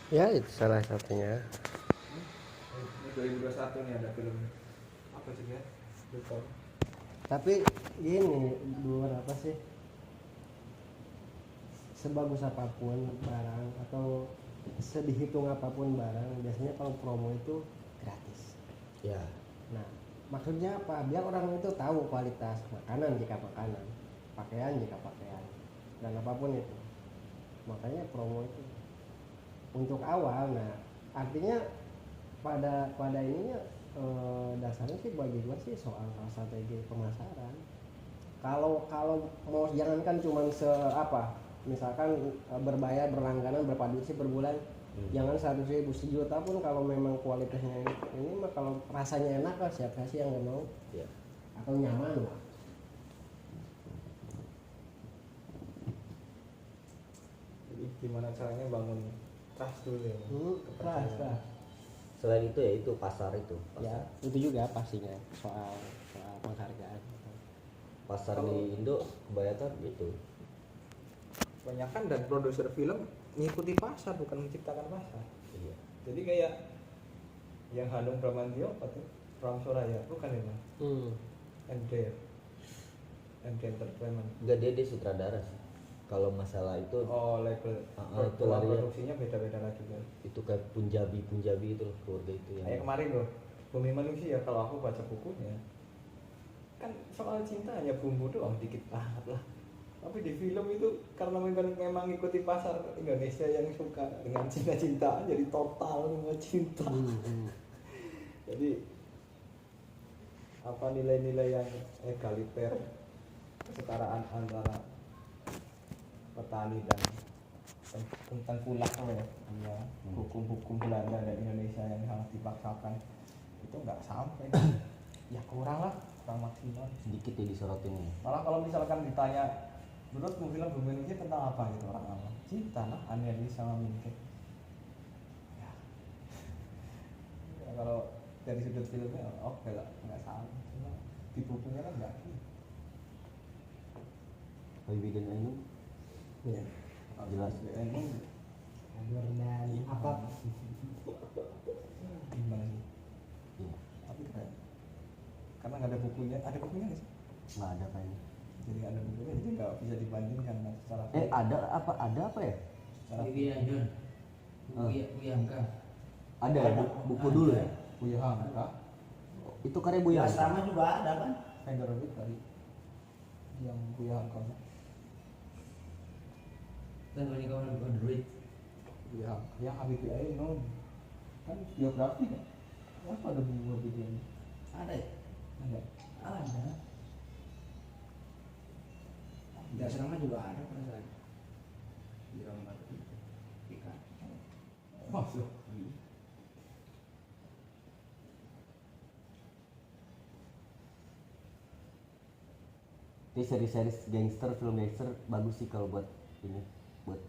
Ya itu salah satunya. 2021 nih ada film apa sih ya? Lupa. Tapi gini, dua apa sih? Sebagus apapun barang atau sedihitung apapun barang, biasanya kalau promo itu gratis. Ya. Nah, maksudnya apa? Biar orang itu tahu kualitas makanan jika makanan, pakaian jika pakaian, dan apapun itu. Makanya promo itu untuk awal. Nah, artinya pada ininya dasarnya sih bagi gua sih soal strategi pemasaran. Kalau mau jangankan cuman misalkan berbayar berlangganan berapa duit sih per bulan, jangan 100.000 sejuta pun kalau memang kualitasnya ini mah kalau rasanya enak lah siapa sih yang nggak mau Ya. atau nyaman lah. Jadi gimana caranya bangun trust dulu ya? Keras. Selain itu ya itu pasar itu. Ya itu juga pastinya soal penghargaan. Pasar di Indo kebanyakan itu. Kebanyakan dan produser film mengikuti pasar bukan menciptakan pasar. Iya. Jadi kayak yang Hanung Bramantyo apa tuh? Ram Suraya bukan ya Mas? MD Entertainment. Enggak, dia sutradara sih. Kalau masalah itu Oh label. itu lari Produksinya beda-beda lagi kan. itu kayak Punjabi itu loh, keluarga itu yang Kayak kemarin loh Bumi Manusia kalau aku baca bukunya kan soal cinta hanya bumbu doang dikit banget lah. Tapi di film itu karena memang ikuti pasar Indonesia yang suka dengan cinta-cintaan jadi total semua cinta. Jadi apa nilai-nilai yang egaliter, kesetaraan antara petani dan tentang kulak ya, hukum-hukum Belanda dan Indonesia yang sangat dipaksakan itu nggak sampai. Ya kurang maksimal. sedikit ya disorotin ya. Malah kalau misalkan ditanya menurut film Bumi Manusia tentang apa gitu orang awam, cinta lah, Anneli sama Minke. Ya. Ya, kalau dari sudut filmnya oke lah, nggak salah. Cuma di bukunya kan nggak gitu. Habibie dan Ainun Ya. jelas. Ini Dan apa? gimana sih? Iya. Tapi kayak karena nggak ada bukunya nggak sih? Nggak ada kayaknya. Jadi nggak ada bukunya, jadi nggak bisa dibandingkan kan secara Ada apa ya? secara Iya, John. Uyangka. Ada ya buku dulu ya. Buya Hamka, Itu karya Di Buya. asrama juga ada kan? Fenderovit tadi yang Buya Hamka. Dan kalau kawan Android. Buya Hamka, yang Habibie Ainun kan biografi kan? Apa ada buku Habibie Ainun? Ada ya? Ada. Ada. Di asrama juga ada perasaan. Di rumah itu. Ikan. Masuk. Ini seri-seri gangster, film gangster bagus sih kalau buat ini, buat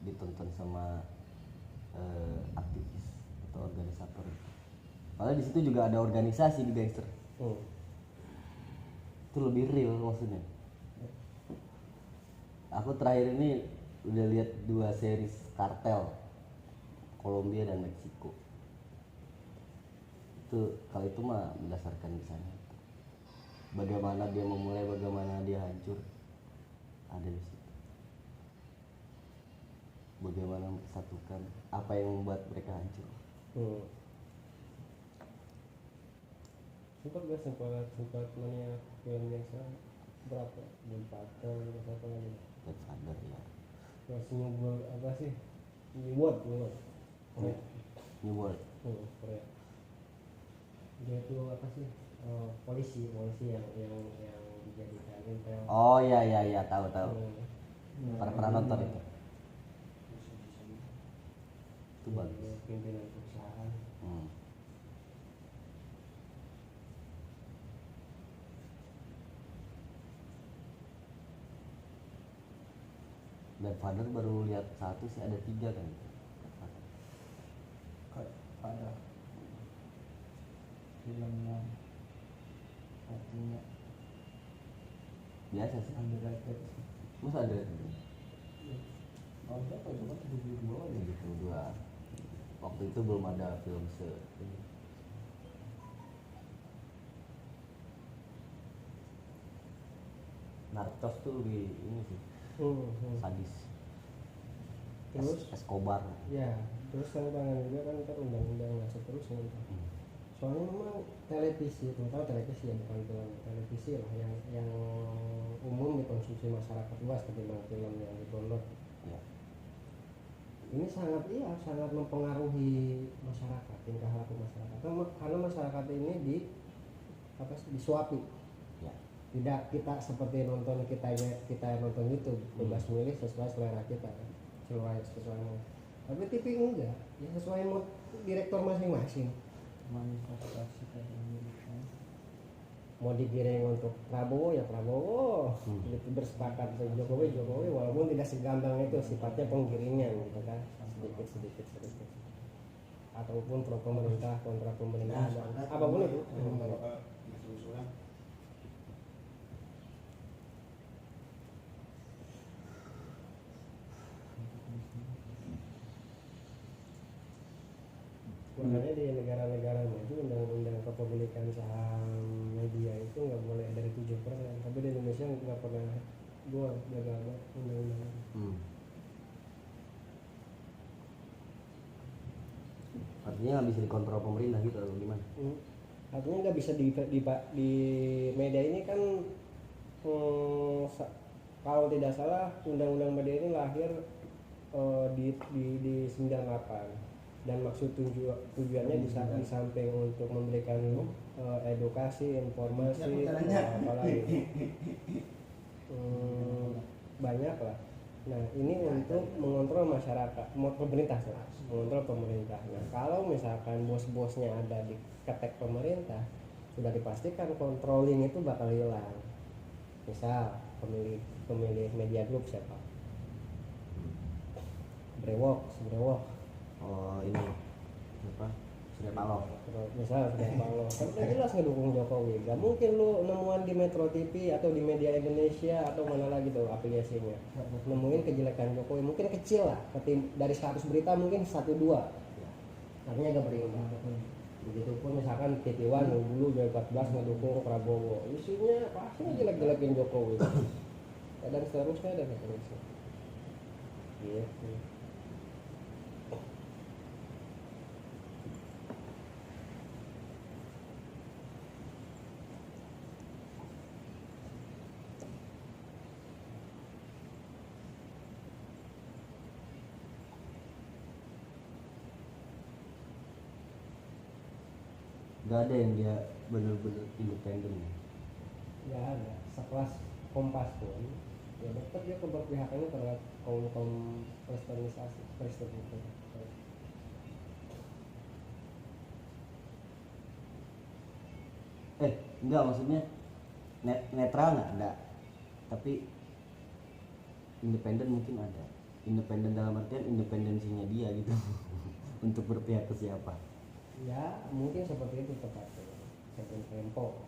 ditonton sama aktivis atau organisator. Padahal di situ juga ada organisasi di gangster. Itu lebih real maksudnya. Aku terakhir ini udah lihat 2 series kartel Kolombia dan Meksiko. Itu kalau itu mah berdasarkan misalnya bagaimana dia memulai, bagaimana dia hancur, ada di situ. Bagaimana mempersatukan, apa yang membuat mereka hancur. sempat mana film yang berapa? Godfather atau apa lagi? Godfather ya. Masih ngobrol apa sih? New World. Korea. New World. Korea. Dia tuh apa sih? Polisi yang dijadikan intel. Oh ya tahu. Pernah nonton itu. Itu bagus. Pimpinan perusahaan. Godfather baru lihat 1 sih, ada 3 kan. Kayak ada film yang artinya Biasa sih. underrated. Masa ada Tahun berapa itu kan 72 aja. 72 waktu itu belum ada film ini. Narcos tuh lebih ini sih sadis. Terus Escobar. ya, terus tantangan juga kan ntar undang-undang dan seterusnya. Soalnya memang televisi, terutama televisi ya, bukan film, televisi lah yang umum dikonsumsi masyarakat luas ketimbang film yang didownload. Ya. Ini sangat mempengaruhi masyarakat, tingkah laku masyarakat. Karena masyarakat ini disuapi. Ya. Tidak kita seperti nonton kita nonton YouTube bebas milih sesuai selera kita, sesuai mau. Tapi TV enggak, ya sesuai mood direktor masing-masing. Manifestasi kayak Amerika. Mau digiring untuk Prabowo ya Prabowo, gitu bersepakat untuk Jokowi walaupun tidak segampang itu, sifatnya penggiringan gitu kan, sedikit ataupun pro pemerintah kontra pemerintah apapun itu. Makanya di negara-negara maju undang-undang kepemilikan saham media itu nggak boleh dari 7%, tapi di Indonesia nggak pernah gagal undang-undang. Artinya nggak bisa dikontrol pemerintah gitu atau gimana? Artinya nggak bisa di media ini kan kalau tidak salah undang-undang media ini lahir di 98. Dan maksud tujuannya di samping untuk memberikan edukasi, informasi, apalagi banyak lah. Nah ini untuk mengontrol masyarakat, mengontrol pemerintah. Nah kalau misalkan bos-bosnya ada di ketek pemerintah, sudah dipastikan controlling itu bakal hilang. Misal pemilik media group siapa? Brewok. Oh ini apa? Surya Paloh. Misal Surya Paloh kan udah jelas ngedukung Jokowi. Gak mungkin lu nemuan di Metro TV atau di Media Indonesia atau mana lagi tuh aplikasinya nemuin kejelekan Jokowi, mungkin kecil lah, dari 100 berita mungkin 1-2, artinya agak berimbang. Begitupun misalkan TV One dulu 2014 ngedukung Prabowo, isinya pasti jelek-jelekin Jokowi dan seterusnya dan seterusnya gitu. Gak ada yang dia bener-bener independen. Ya ada, sekelas Kompas pun ya tetap dia keberpihakannya terhadap kaum kristenisasi Kristen itu. Enggak, maksudnya netral nggak ada, tapi independen mungkin ada. Independen dalam artian independensinya dia gitu untuk berpihak ke siapa. Ya mungkin seperti itu tepatnya. Seperti Tempo.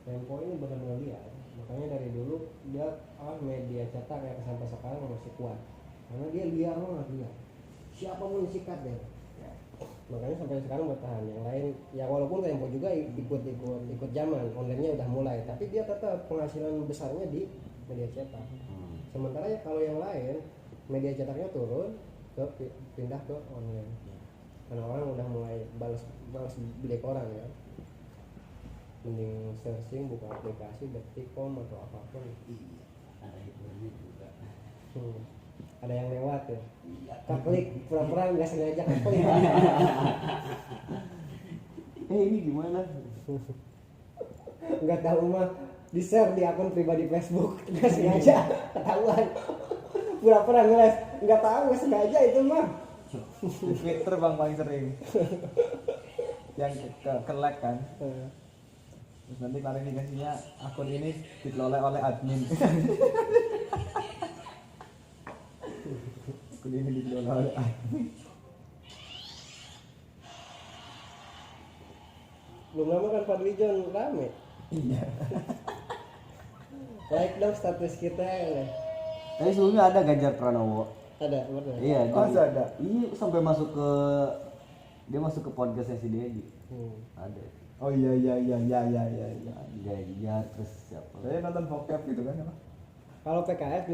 Tempo ini benar-benar lihat, makanya dari dulu dia media cetak yang sampai sekarang masih kuat karena dia liar banget dia, siapapun sikat deh ya. Makanya sampai sekarang bertahan. Yang lain ya walaupun Tempo juga ikut zaman, online-nya udah mulai, tapi dia tetap penghasilan besarnya di media cetak. Sementara ya kalau yang lain media cetaknya turun pindah ke online karena orang udah mulai balas beli koran ya, mending searching buka aplikasi detik.com atau apapun. Iya, ada hiburannya juga. Ada yang lewat ya, klik pura-pura nggak sengaja klik. Ini gimana? Nggak tahu mah di share di akun pribadi Facebook, nggak sengaja ketahuan. Pura-pura ngeles, nggak tahu nggak sengaja itu mah. Di Twitter bang paling sering yang ke like kan, terus nanti klarifikasinya akun ini dikelola oleh admin. Akun ini dikelola oleh admin. Belum lama kan Fadli John rame. Iya. Like dong status kita ya. Tapi sebelumnya ada Ganjar Pranowo. Ada pernah. Iya, Oh, dia- ada. Iya, sampai masuk ke dia masuk ke podcastnya si Dedi. Ada. Oh iya. Gaya terus siapa? Saya nonton bokep gitu kan apa? Kalau PKS